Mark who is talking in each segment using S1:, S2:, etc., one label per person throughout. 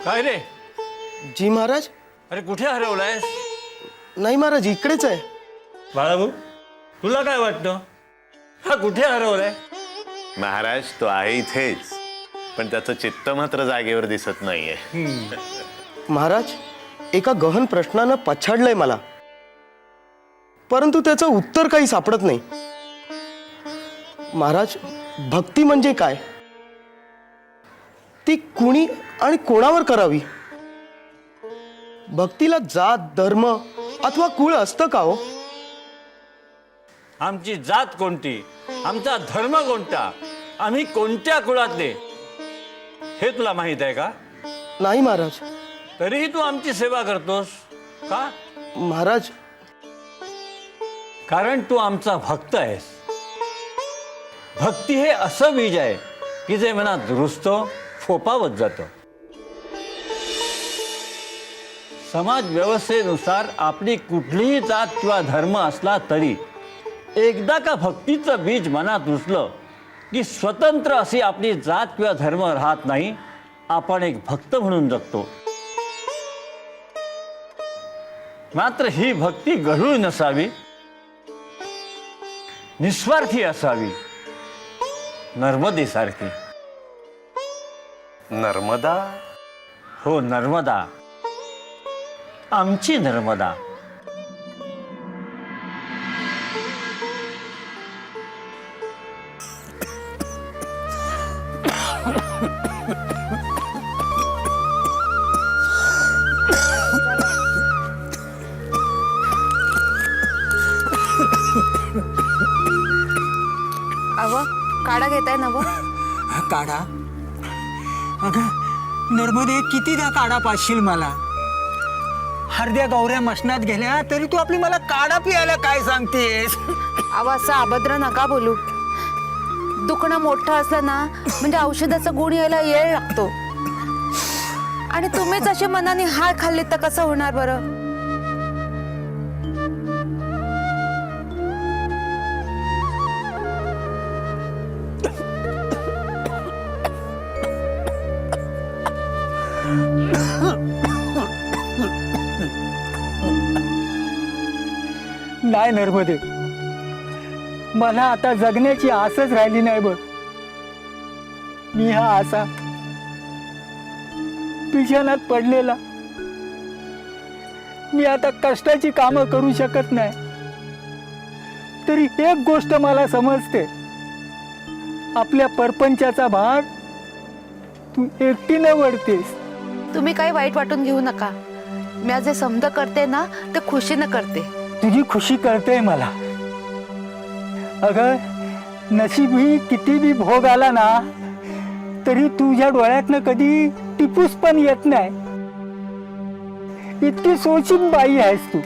S1: काय रे?
S2: जी महाराज.
S1: अरे कुठे हरवलायस?
S2: नाही महाराज, इकडेच आहे.
S1: बाळाभाऊ, तुला काय वाटतं? हा कुठे हरवलाय?
S3: महाराज तो आहे इथेच, पण त्याचं चित्त मात्र जागेवर दिसत नाहीये.
S2: महाराज, एका गहन प्रश्नानं पछाडलंय मला, परंतु त्याचं उत्तर काही सापडत नाही. महाराज, भक्ती म्हणजे काय? ती कुणी आणि कोणावर करावी? भक्तीला जात, धर्म अथवा कुळ असतं का हो?
S1: आमची जात कोणती, आमचा धर्म कोणता, आम्ही कोणत्या कुळातले, हे तुला माहित आहे का?
S2: नाही महाराज.
S1: तरीही तू आमची सेवा करतोस का?
S2: महाराज,
S1: कारण तू आमचा भक्त आहेस. भक्ती हे असं बीज आहे की जे मनात रुजतं, फोपावत जातं. समाज व्यवस्थेनुसार आपली कुठलीही जात किंवा धर्म असला तरी एकदा का भक्तीचं बीज मनात रुजलं की स्वतंत्र अशी आपली जात किंवा धर्म राहत नाही. आपण एक भक्त म्हणून जगतो. मात्र ही भक्ती गढूळ नसावी, निस्वार्थी असावी, नर्मदेसारखी.
S3: नर्मदा?
S1: हो, नर्मदा, आमची नर्मदा.
S4: अव काढा घेताय ना?
S5: काढा? अगं नर्मदे, कितीदा काढा पाशील मला? हरद्या गौऱ्या मशनात गेल्या तरी तू आपली मला काढा पियाला काय सांगतेस?
S4: अव असं अभद्र नका बोलू. दुखणं मोठं असलं ना म्हणजे औषधाचा गुण यायला वेळ लागतो. आणि तुम्हीच अशी मनाने हार खाल्ली तर कसं होणार बरं?
S5: नाही नर्मदे, मला आता जगण्याची आसच राहिली नाही बघ. मी हा आसा बिछाण्यात पडलेला. मी आता कष्टाची कामं करू शकत नाही. तरी एक गोष्ट मला समजते, आपल्या परपंचाचा भाग तू एकटीनं वडतेस.
S4: तुम्ही काही वाईट वाटून घेऊ नका. मी जे समज करते ना ते खुशीनं करते.
S5: तुझी खुशी कळते मला. अगं नशीब ही किती बी भोग आला ना तरी तुझ्या डोळ्यातनं कधी टिपूस पण येत नाही. इतकी सोचिक बाई आहेस तू.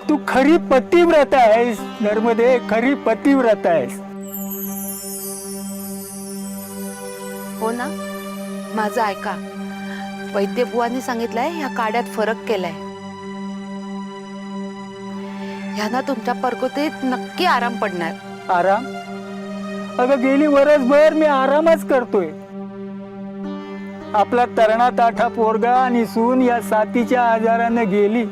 S5: तू खरी पतिव्रत आहेस नर्मदे, खरी पतिव्रत आहेस.
S4: हो ना? माझं ऐका. वैद्यबुवांनी सांगितलंय ह्या काड्यात फरक केलाय. ह्यानं तुमच्या परकोतीत नक्की आराम पडणार.
S5: आराम? अगं गेली वर्षभर मी आरामच करतोय. आपला तरणा ताठा पोरगा आणि सून या साथीच्या आजारानं गेली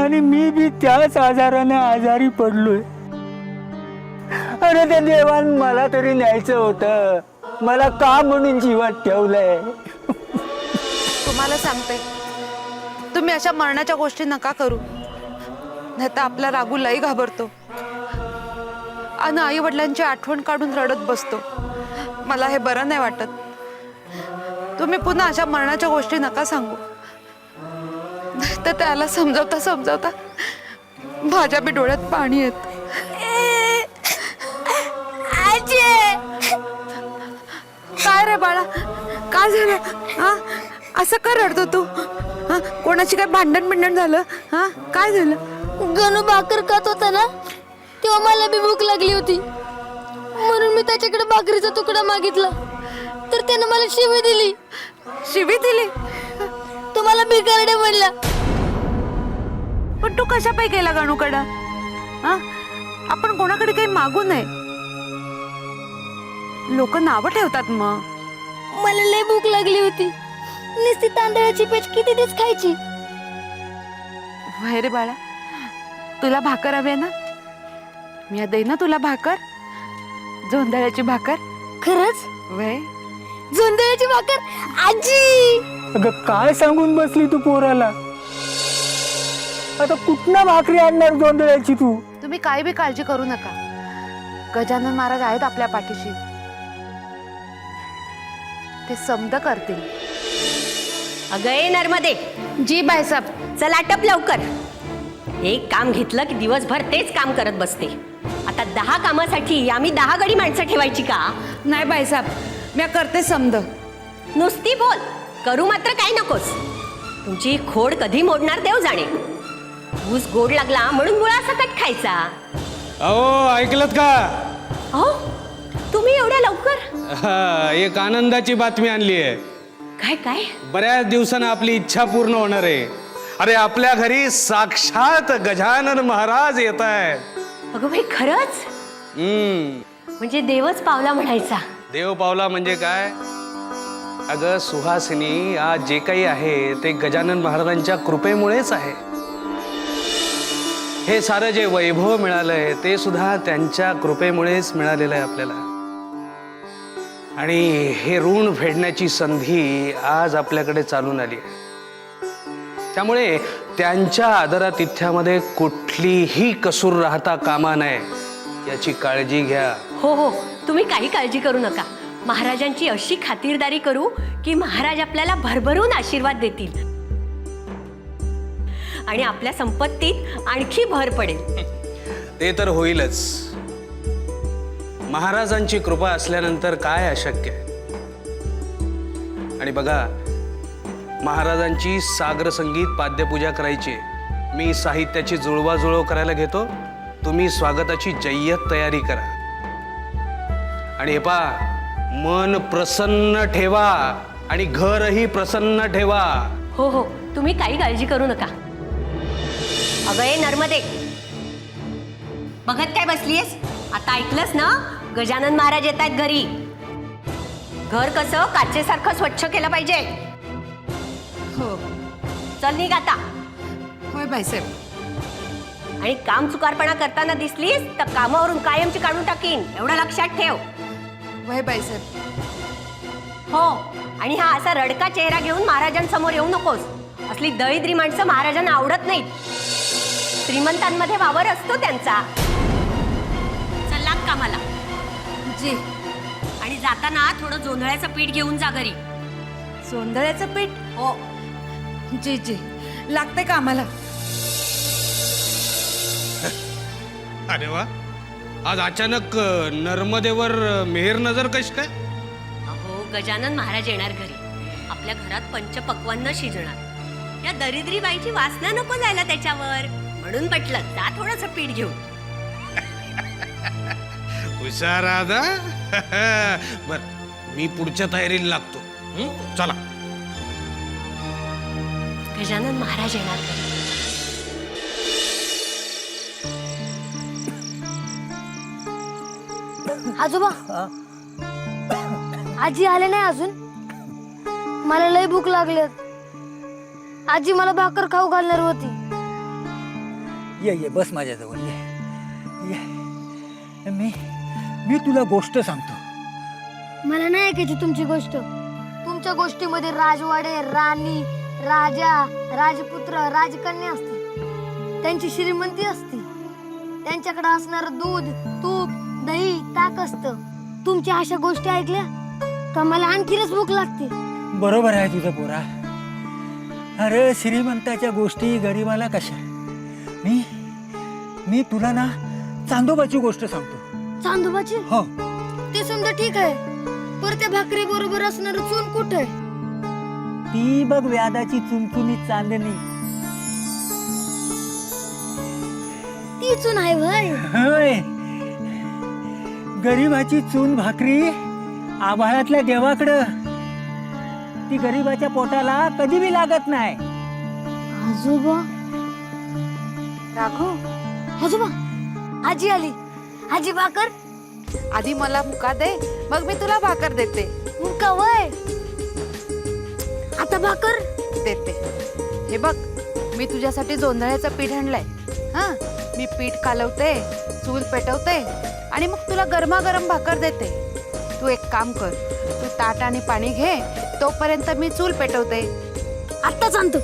S5: आणि मी बी त्याच आजारानं आजारी पडलोय. अरे त्या देवान मला तरी न्यायचं होतं. मला का म्हणून जीवात ठेवलंय?
S4: तुम्हाला सांगते, तुम्ही अशा मरणाच्या गोष्टी नका करू. नाही तर आपला रागू लई घाबरतो आणि आई वडिलांची आठवण काढून रडत बसतो. मला हे बरं नाही वाटत. तुम्ही पुन्हा अशा मरणाच्या गोष्टी नका सांगू. नाही तर त्याला समजावता समजावता माझ्या बी डोळ्यात पाणी येत. काय रे बाळा, काय झालं? हा, असं का रडतो तू? हा, कोणाची काय भांडण झालं? हा, काय झालं?
S6: गणू भाकर खात होता ना तेव्हा मला बी भूक लागली होती, म्हणून मी त्याच्याकडे भाकरीचा तुकडा मागितला तर त्याने मला शिवी दिली.
S4: शिवी दिली?
S6: तो मला भिकारडे म्हणला.
S4: पण तू कशा पाय गेला गणूकडं? हा, आपण कोणाकडे काही मागू नये. लोक नावं ठेवतात. मग
S6: मला लय भूक लागली होती. नुसती तांदळाची पेच किती दिवस खायची.
S4: वय रे बाळा, तुला भाकर हवी आहे ना? मी देईन ना तुला भाकर, जोंधळ्याची भाकर.
S6: खरंच?
S4: वय
S6: जोंधळ्याची भाकर आजी.
S5: अगं काय सांगून बसली तू पोराला? आता कुठनं भाकरी आणणार जोंधळ्याची तू?
S4: तुम्ही काही बी काळजी करू नका, गजानन महाराज आहेत आपल्या पाठीशी, ते समद करतील.
S7: अगं ए नर्मदे,
S4: जी बाईसाहेब.
S7: चल आटप लवकर. एक काम घेतलं की दिवसभर तेच काम करत बसते. आता 10 कामासाठी आम्ही 10 गडी माणसं ठेवायची का?
S4: नाही बाईसाहेब, मी करते समद.
S7: नुसती बोल, करू मात्र काय नकोस. तुमची खोड कधी मोडणार देव जाणे. ऊस गोड लागला म्हणून मुळा सकट खायचा.
S8: अहो ऐकलत का?
S7: हो, तुम्ही एवढ्या लवकर?
S8: एक आनंदाची बातमी आणली आहे.
S7: काय काय?
S8: बऱ्याच दिवसानं आपली इच्छा पूर्ण होणार आहे. अरे आपल्या घरी साक्षात गजानन महाराज येत आहेत.
S7: अगं भाई खरंच? म्हणजे देवच पावला म्हणायचा.
S8: देव पावला म्हणजे काय? अगं सुहासिनी, आज जे काही आहे ते गजानन महाराजांच्या कृपेमुळेच आहे. हे सारं जे वैभव मिळालंय ते सुद्धा त्यांच्या कृपेमुळेच मिळालेलं आहे आपल्याला. आणि हे ऋण फेडण्याची संधी आज आपल्याकडे चालून आली आहे. त्यामुळे त्यांच्या आदरातिथ्यामध्ये कुठलीही कसूर राहता कामा नये याची काळजी घ्या.
S7: हो हो, तुम्ही काही काळजी करू नका. महाराजांची अशी खातिरदारी करू की महाराज आपल्याला भरभरून आशीर्वाद देतील आणि आपल्या संपत्तीत आणखी भर पडेल.
S8: ते तर होईलच. महाराजांची कृपा असल्यानंतर काय अशक्य आहे. आणि बघा, महाराजांची सागर संगीत पाद्यपूजा करायची. मी साहित्याची जुळवाजुळव करायला घेतो, तुम्ही स्वागताची जय्यत तयारी करा. आणि हे पहा, मन प्रसन्न ठेवा आणि घरही प्रसन्न ठेवा.
S7: हो हो, तुम्ही काही काळजी करू नका. अगं ए नर्मदे, बघत काय बसलीयस? आता ऐकलंस ना, गजानन महाराज येत आहेत घरी. घर कसं काचेसारखं स्वच्छ केलं पाहिजे.
S4: हो.
S7: चल निघ आता.
S4: होय बाईसाहेब.
S7: आणि काम चुकारपणा करताना दिसलीस तर कामावरून कायमची काढून टाकीन, एवढं लक्षात ठेव.
S4: वय बाईसाहेब.
S7: हो, आणि हा असा रडका चेहरा घेऊन महाराजांसमोर येऊ नकोस. असली दळिद्री माणसं महाराजांना आवडत नाहीत. श्रीमंतांमध्ये वावर असतो त्यांचा. चल लाग कामाला.
S4: जी.
S7: आणि जाताना थोडं जोंधळ्याचं पीठ घेऊन जा घरी.
S4: जोंधळ्याचं पीठ?
S7: हो.
S4: जी जी, लागते का आम्हाला?
S8: अरे वा, आज अचानक नर्मदेवर मेहर नजर कशी काय?
S7: अहो, गजानन महाराज येणार घरी. आपल्या घरात पंचपक्वान्न शिजणार. या दरिद्री बाईची वासना नको जायला त्याच्यावर, म्हणून म्हटलं जा थोडंसं पीठ घेऊन.
S8: हुशार राधा. बर, मी पुढच्या तयारीला लागतो. चला.
S7: गजानन महाराज येणार घरी.
S6: आजोबा, आजी आले नाही अजून. मला लय भूक लागली. आजी मला भाकर खाऊ घालणार होती.
S5: ये बस माझ्याजवळ ये. मी तुला गोष्ट सांगतो.
S6: मला नाही ऐकायची तुमची गोष्ट. तुमच्या गोष्टीमध्ये राजवाडे, राणी, राजा, राजपुत्र, राजकन्या असते. त्यांची श्रीमंती असते. त्यांच्याकडे असणारं दूध, तूप, दही, ताक असतं. तुमच्या अशा गोष्टी ऐकल्या का मला आणखीनच भूक लागते.
S5: बरोबर आहे तुझं पोरा. अरे श्रीमंताच्या गोष्टी गरीबाला कशा. मी तुला ना चांदोबाची गोष्ट सांगतो.
S6: चांदोबाची?
S5: हो.
S6: ते समजा ठीक आहे, पर त्या भाकरी बरोबर असणार चून कुठे?
S5: ती बघ व्यादाची चुनचुनीत चांदणी.
S6: ती चून आहे भाई.
S5: होय, गरीबाची चून भाकरी आभाळातल्या देवाकडं. ती गरीबाच्या पोटाला कधी बी लागत नाही.
S6: आजोबा,
S4: राघू,
S6: आजोबा, आजी आली. आजी भाकर.
S4: आधी मला मुका दे, मग मी तुला भाकर देते.
S6: का वय आता भाकर
S4: देते. हे बघ, मी तुझ्यासाठी जोंधळ्याचं पीठ आणलंय. हा, मी पीठ कालवते, चूल पेटवते आणि मग तुला गरमागरम भाकर देते. तू एक काम कर, तू ताट आणि पाणी घे, तोपर्यंत मी चूल पेटवते.
S6: आत्ताच आणतो.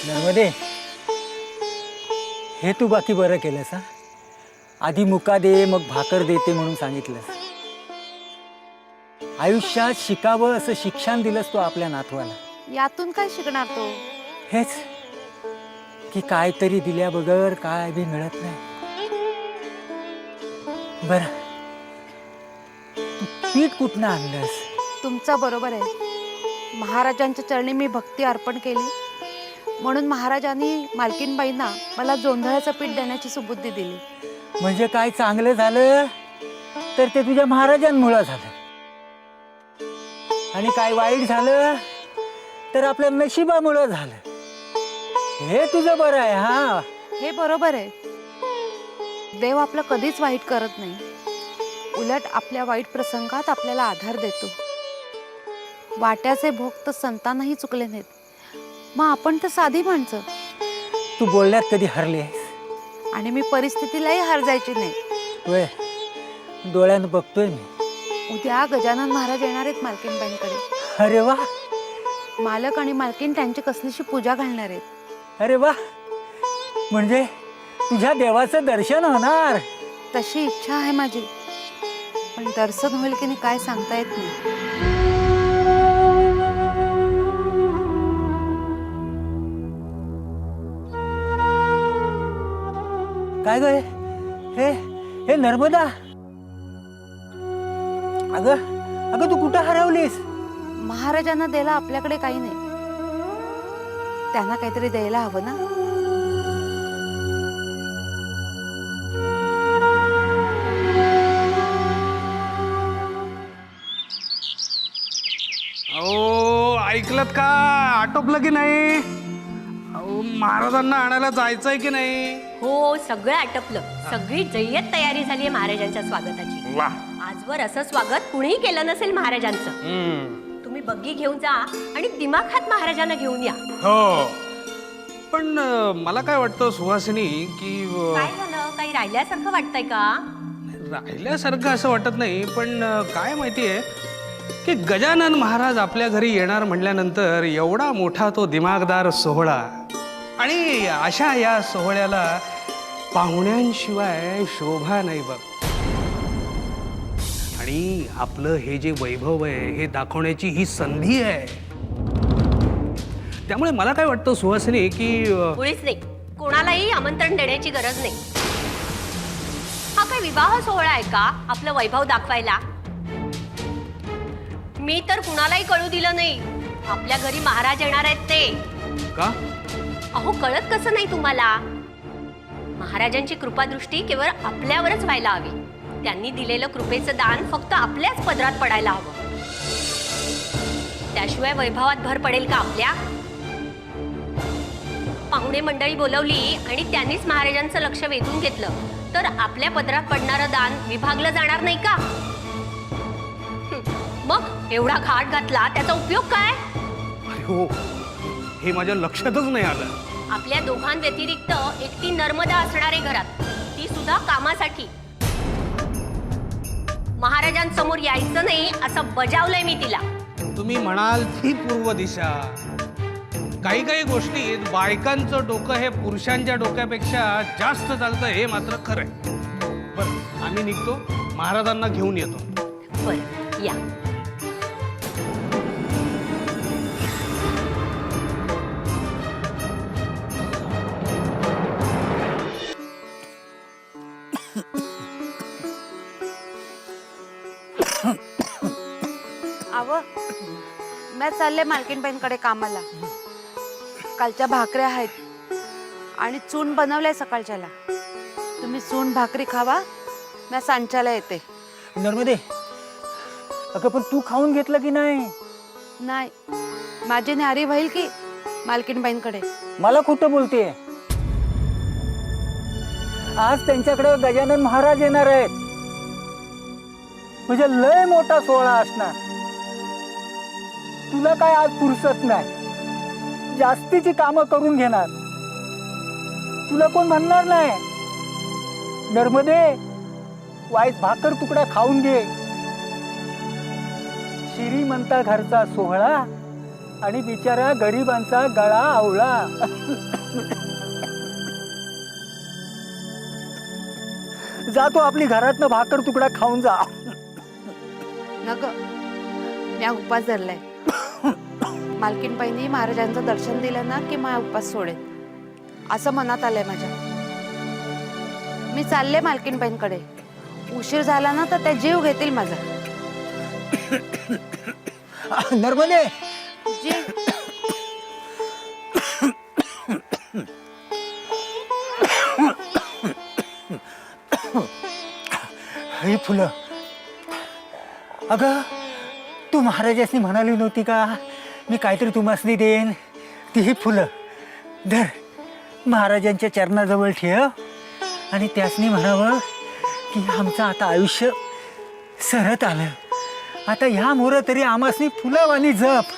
S5: नर्मदे, हे तू बाकी बरं केलंस हा. आधी मुका दे मग भाकर देते म्हणून सांगितलंस. आयुष्यात शिकावं असं शिक्षण दिलंस तू आपल्या नातवाला.
S4: यातून काय शिकणार तो?
S5: हेच की काहीतरी दिल्या बगर काय बी मिळत नाही. बर, तू पीठ कुठनं आणलंस?
S4: तुमचं बरोबर आहे. महाराजांच्या चरणी मी भक्ती अर्पण केली म्हणून महाराजांनी मालकीनबाईंना मला जोंधळ्याचं पीठ देण्याची सुबुद्धी दिली.
S5: म्हणजे काय चांगलं झालं तर ते तुझ्या महाराजांमुळं झालं, आणि काय वाईट झालं तर आपल्या नशिबामुळं झालं. हे तुझं बरं आहे. हा,
S4: हे बरोबर आहे. देव आपलं कधीच वाईट करत नाही, उलट आपल्या वाईट प्रसंगात आपल्याला आधार देतो. वाट्याचे भोग तर संतांनाही चुकले नाहीत, मग आपण तर साधी माणसं.
S5: तू बोलण्यात कधी हरलीस?
S4: आणि मी परिस्थितीलाही हार जायची नाही.
S5: वय डोळ्यानं बघतोय मी.
S4: उद्या गजानन महाराज येणार आहेत मालकीनबाईंकडे.
S5: अरे वा,
S4: मालक आणि मालकीन त्यांची कसलीशी पूजा घालणार आहेत.
S5: अरे वा, म्हणजे तुझ्या देवाचं दर्शन होणार.
S4: तशी इच्छा आहे माझी, पण दर्शन होईल की नाही काय सांगता येत नाही.
S5: काय ग हे हे नर्मदा, अगं अगं तू कुठं हरवलीस?
S4: महाराजांना द्यायला आपल्याकडे काही नाही, त्यांना काहीतरी द्यायला हवं ना.
S8: अहो ऐकलत का? आटोपलं की नाही? अहो महाराजांना आणायला जायचंय की नाही?
S7: हो, सगळं आटपलं. सगळी जय्यत तयारी झाली आहे महाराजांच्या स्वागताची.
S8: वा.
S7: आजवर असं स्वागत कुणीही केलं नसेल महाराजांचं. तुम्ही बग्गी घेऊन जा आणि दिमाखात महाराजांना घेऊन या.
S8: हो, पण मला काय वाटतं सुहासिनी की
S7: काय झालं? काही राहिल्यासारखं वाटतंय का?
S8: राहिल्यासारखं असं वाटत नाही, पण काय माहितीये की गजानन महाराज आपल्या घरी येणार म्हटल्यानंतर एवढा मोठा तो दिमागदार सोहळा, आणि अशा या सोहळ्याला पाहुण्यांशिवाय शोभा नाही बघ. आणि आपलं हे जे वैभव आहे हे दाखवण्याची ही संधी आहे. त्यामुळे मला काय वाटतं सुहासिनी की
S7: मुळीच नाही, कोणालाही आमंत्रण देण्याची गरज नाही. हा काय विवाह सोहळा आहे का आपलं वैभव दाखवायला? मी तर कुणालाही कळू दिलं नाही आपल्या घरी महाराज येणार आहेत ते.
S8: का?
S7: अहो, कळत कसं नाही तुम्हाला? महाराजांची कृपादृष्टी केवळ आपल्यावरच व्हायला हवी. त्यांनी दिलेलं कृपेचं दान फक्त आपल्याच पदरात पडायला हवं. त्याशिवाय वैभवात भर पडेल का आपल्या? पाहुणे मंडळी बोलवली आणि त्यांनीच महाराजांचं लक्ष वेधून घेतलं तर आपल्या पदरात पडणारं दान विभागलं जाणार नाही का? मग एवढा घाट घातला त्याचा उपयोग काय?
S8: अरे हो, हे माझ्या लक्षातच नाही आलं.
S7: आपल्या दोघांव्यतिरिक्त एकटी नर्मदा असणारे घरात, ती सुद्धा कामासाठी. महाराजांसमोर यायचं नाही असं बजावलंय मी तिला.
S8: तुम्ही म्हणाल ती पूर्व दिशा. काही काही गोष्टीत बायकांचं डोकं हे पुरुषांच्या डोक्यापेक्षा जास्त चालतं, हे मात्र खरंय. बरं, आम्ही निघतो, महाराजांना घेऊन येतो.
S7: बरं, या.
S4: अव, मी चालले मालकीनबाईंकडे कामाला. कालच्या भाकऱ्या आहेत आणि चून बनवलंय सकाळच्याला. तुम्ही चून भाकरी खावा, मी सांच्याला येते.
S5: नर्मदे, अगं पण तू खाऊन घेतलं की नाही?
S4: नाही, माझी न्यारी होईल की मालकीनबाईंकडे.
S5: मला खोटं बोलते? आज त्यांच्याकडे गजानन महाराज येणार आहेत. म्हणजे लय मोठा सोहळा असणार. तुला काय आज फुरसत नाही, जास्तीची कामं करून घेणार. तुला कोण म्हणणार नाही, नर्मदे वाईट भाकर तुकडा खाऊन घे. श्रीमंता घरचा सोहळा आणि बिचारा गरिबांचा गळा आवळा. जातो आपली घरातनं भाकर तुकडा खाऊन जा.
S4: नग मी उपास धरलाय. मालकीन बाईंनी महाराजांचं दर्शन दिलं ना की माझा उपास सोडेल असं मनात आलंय माझ्या. मी चालले मालकीन बाईंकडे. उशीर झाला ना तर त्या जीव घेतील माझा.
S5: नर्मदे
S4: जी
S5: ही फुलं. अगं तू महाराजांनी म्हणाली नव्हती का मी काहीतरी तुम्हासनी देईन. ती ही फुलं धर, महाराजांच्या चरणाजवळ ठेव आणि त्यासनी म्हणावं की आमचं आता आयुष्य सरत आलं. आता ह्या मोर तरी आमासनी फुलावानी जप.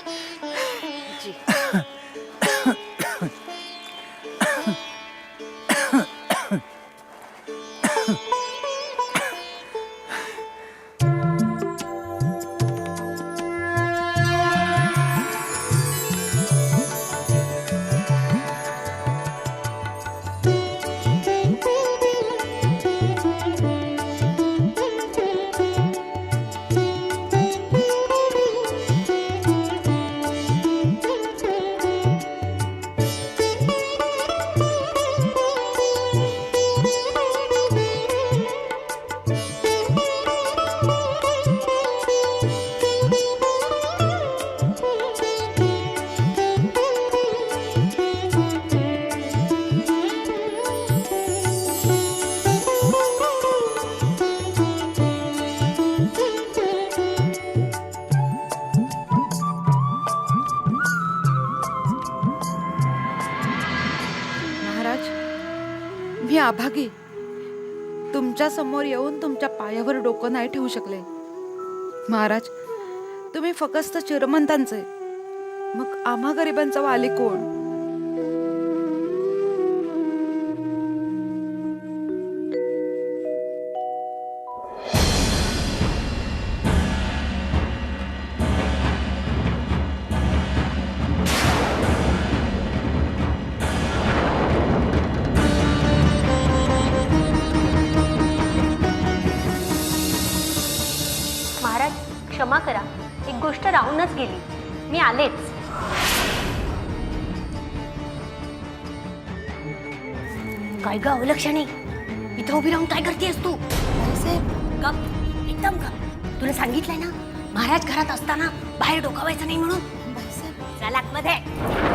S4: मी अभागी. तुमच्या समोर येऊन तुमच्या पायावर डोकं नाही ठेवू शकले. महाराज तुम्ही फक्त श्रीमंतांचे, मग आम्हा गरिबांचा वाली कोण?
S7: महाराज क्षमा करा, एक गोष्ट राहूनच गेली. मी आलेच. काय ग अवलक्षणी, इथं उभी राहून काय करतेस तू? गप, एकदम गप. तुला सांगितलंय ना महाराज घरात असताना बाहेर डोकावायचं नाही म्हणून. चल आतमध्ये.